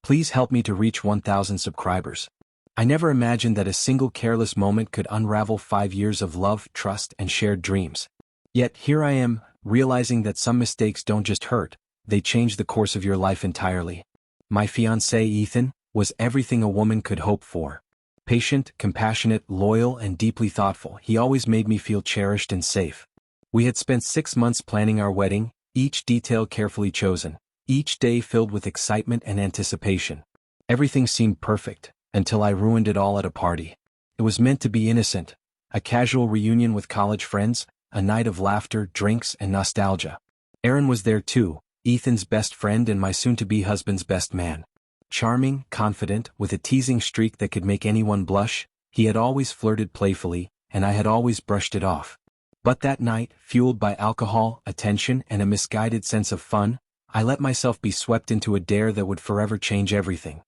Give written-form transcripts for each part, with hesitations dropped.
Please help me to reach 1,000 subscribers. I never imagined that a single careless moment could unravel 5 years of love, trust, and shared dreams. Yet here I am, realizing that some mistakes don't just hurt, they change the course of your life entirely. My fiancé Ethan was everything a woman could hope for. Patient, compassionate, loyal, and deeply thoughtful, he always made me feel cherished and safe. We had spent 6 months planning our wedding, each detail carefully chosen, each day filled with excitement and anticipation. Everything seemed perfect, until I ruined it all at a party. It was meant to be innocent, a casual reunion with college friends, a night of laughter, drinks, and nostalgia. Aaron was there too, Ethan's best friend and my soon-to-be husband's best man. Charming, confident, with a teasing streak that could make anyone blush, he had always flirted playfully, and I had always brushed it off. But that night, fueled by alcohol, attention, and a misguided sense of fun, I let myself be swept into a dare that would forever change everything.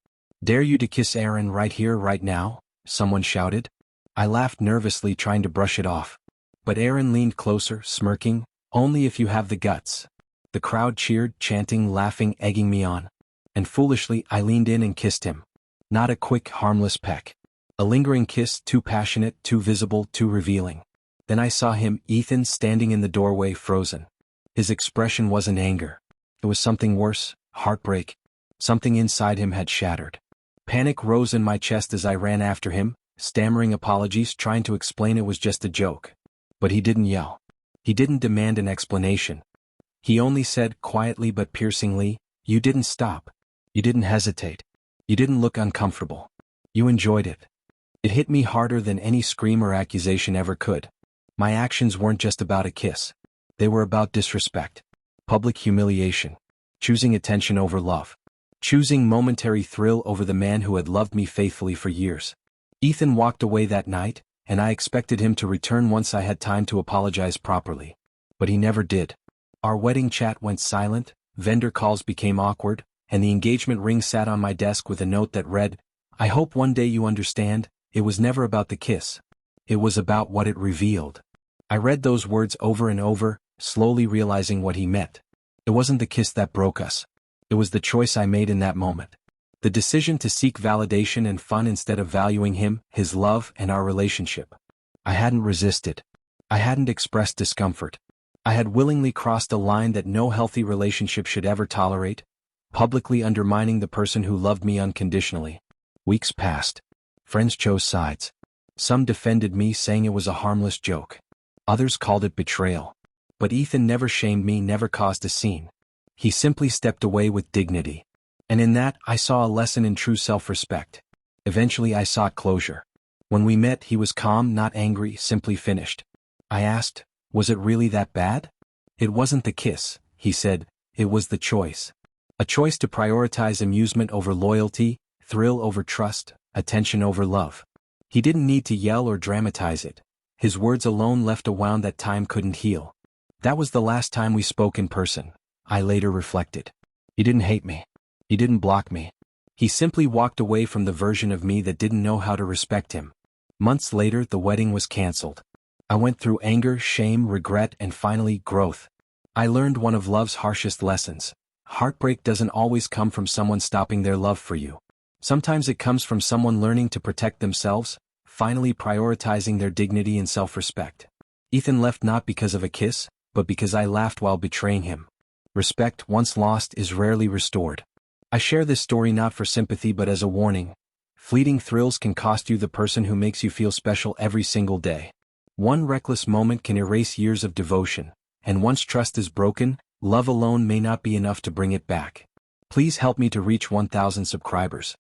"Dare you to kiss Aaron right here, right now?" someone shouted. I laughed nervously, trying to brush it off. But Aaron leaned closer, smirking, "Only if you have the guts." The crowd cheered, chanting, laughing, egging me on. And foolishly, I leaned in and kissed him. Not a quick, harmless peck. A lingering kiss, too passionate, too visible, too revealing. Then I saw him, Ethan, standing in the doorway, frozen. His expression wasn't anger. It was something worse, heartbreak. Something inside him had shattered. Panic rose in my chest as I ran after him, stammering apologies, trying to explain it was just a joke. But he didn't yell. He didn't demand an explanation. He only said, quietly but piercingly, "You didn't stop. You didn't hesitate. You didn't look uncomfortable. You enjoyed it." It hit me harder than any scream or accusation ever could. My actions weren't just about a kiss. They were about disrespect. Public humiliation. Choosing attention over love. Choosing momentary thrill over the man who had loved me faithfully for years. Ethan walked away that night, and I expected him to return once I had time to apologize properly. But he never did. Our wedding chat went silent, vendor calls became awkward, and the engagement ring sat on my desk with a note that read, "I hope one day you understand, it was never about the kiss. It was about what it revealed." I read those words over and over, slowly realizing what he meant. It wasn't the kiss that broke us. It was the choice I made in that moment. The decision to seek validation and fun instead of valuing him, his love, and our relationship. I hadn't resisted. I hadn't expressed discomfort. I had willingly crossed a line that no healthy relationship should ever tolerate, publicly undermining the person who loved me unconditionally. Weeks passed. Friends chose sides. Some defended me, saying it was a harmless joke. Others called it betrayal. But Ethan never shamed me, never caused a scene. He simply stepped away with dignity. And in that, I saw a lesson in true self-respect. Eventually I sought closure. When we met, he was calm, not angry, simply finished. I asked, "Was it really that bad?" "It wasn't the kiss," he said, "it was the choice. A choice to prioritize amusement over loyalty, thrill over trust, attention over love." He didn't need to yell or dramatize it. His words alone left a wound that time couldn't heal. That was the last time we spoke in person, I later reflected. He didn't hate me. He didn't block me. He simply walked away from the version of me that didn't know how to respect him. Months later, the wedding was canceled. I went through anger, shame, regret, and finally, growth. I learned one of love's harshest lessons. Heartbreak doesn't always come from someone stopping their love for you. Sometimes it comes from someone learning to protect themselves, finally prioritizing their dignity and self-respect. Ethan left not because of a kiss, but because I laughed while betraying him. Respect, once lost, is rarely restored. I share this story not for sympathy but as a warning. Fleeting thrills can cost you the person who makes you feel special every single day. One reckless moment can erase years of devotion, and once trust is broken, love alone may not be enough to bring it back. Please help me to reach 1,000 subscribers.